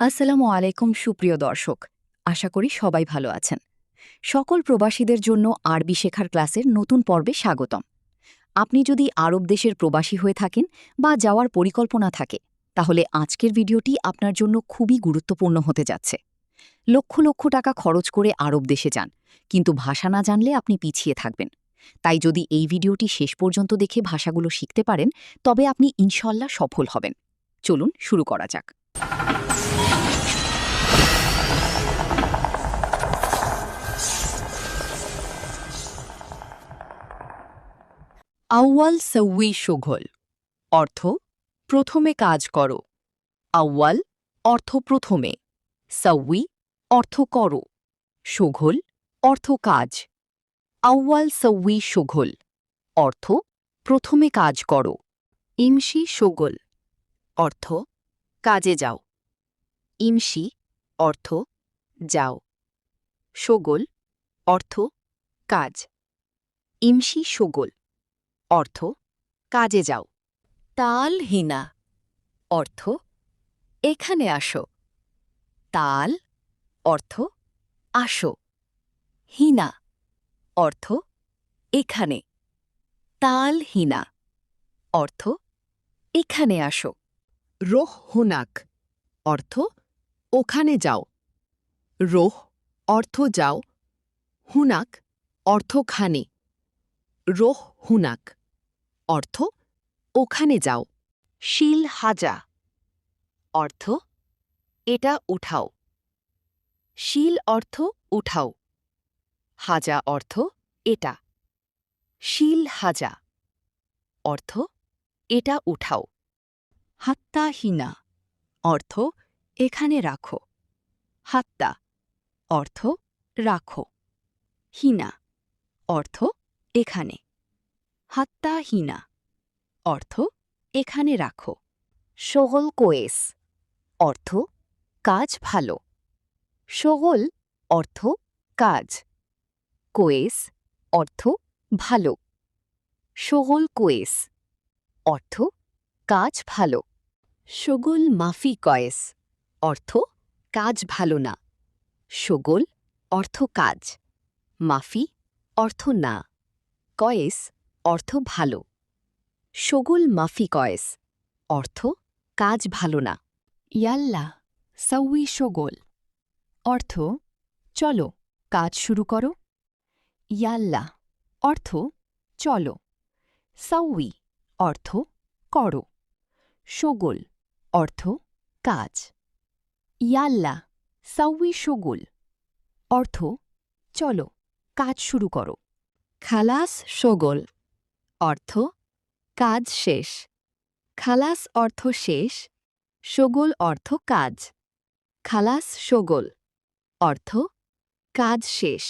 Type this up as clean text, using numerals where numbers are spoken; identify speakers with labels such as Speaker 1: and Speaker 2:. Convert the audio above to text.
Speaker 1: আসসালামু আলাইকুম সুপ্রিয় দর্শক। আশা করি সবাই ভালো আছেন। সকল প্রবাসীদের জন্য আরবি শেখার ক্লাসের নতুন পর্বে স্বাগতম। আপনি যদি আরব দেশের প্রবাসী হয়ে থাকেন বা যাওয়ার পরিকল্পনা থাকে, তাহলে আজকের ভিডিওটি আপনার জন্য খুবই গুরুত্বপূর্ণ হতে যাচ্ছে। লক্ষ লক্ষ টাকা খরচ করে আরব দেশে যান, কিন্তু ভাষা না জানলে আপনি পিছিয়ে থাকবেন। তাই যদি এই ভিডিওটি শেষ পর্যন্ত দেখে ভাষাগুলো শিখতে পারেন, তবে আপনি ইনশাল্লাহ সফল হবেন। চলুন শুরু করা যাক। আউয়াল সউই সুঘল অর্থ প্রথমে কাজ করো। আউয়াল অর্থ প্রথমে, সউই অর্থ করো, সুঘল অর্থ কাজ। আউয়াল সউই সুঘল অর্থ প্রথমে কাজ করো। ইমশি সুগল অর্থ কাজে যাও। ইমশি অর্থ যাও। সুগল অর্থ কাজ। ইমশি সুগল অর্থ কাজে যাও। তাল হিনা অর্থ এখানে আসো। তাল অর্থ আসো। হিনা অর্থ এখানে। তাল হিনা অর্থ এখানে আসো।
Speaker 2: রোহ হুনাক অর্থ ওখানে যাও। রোহ অর্থ যাও। হুনাক অর্থ খানে। রোহ হুনাক অর্থ ওখানে যাও।
Speaker 1: শিল হাজা অর্থ এটা উঠাও। শিল অর্থ উঠাও। হাজা অর্থ এটা। শিল হাজা অর্থ এটা উঠাও। হাত্তা হিনা অর্থ এখানে রাখো। হাত্তা অর্থ রাখো। হিনা অর্থ এখানে। হাত্তা হিনা অর্থ এখানে রাখো। শগল কোয়েস অর্থ কাজ ভালো। শগল অর্থ কাজ। কোয়েস অর্থ ভালো। শগল কোয়েস অর্থ কাজ ভালো। শগুল মাফি কয়েস অর্থ কাজ ভালো না। শগুল অর্থ কাজ। মাফি অর্থ না। কয়েস অর্থ ভালো। শগুল মাফি কয়েস অর্থ কাজ ভালো না। ইয়াল্লা সাউই শগল অর্থ চলো কাজ শুরু করো। ইয়াল্লা অর্থ চলো। সাউই অর্থ করো। শগল অর্থ কাজ। ইয়াল্লা সাউই শগল অর্থ চলো কাজ শুরু করো। খালাস শগল অর্থ কাজ শেষ। খালাস অর্থ শেষ। শগল অর্থ কাজ। খালাস শগল অর্থ কাজ শেষ।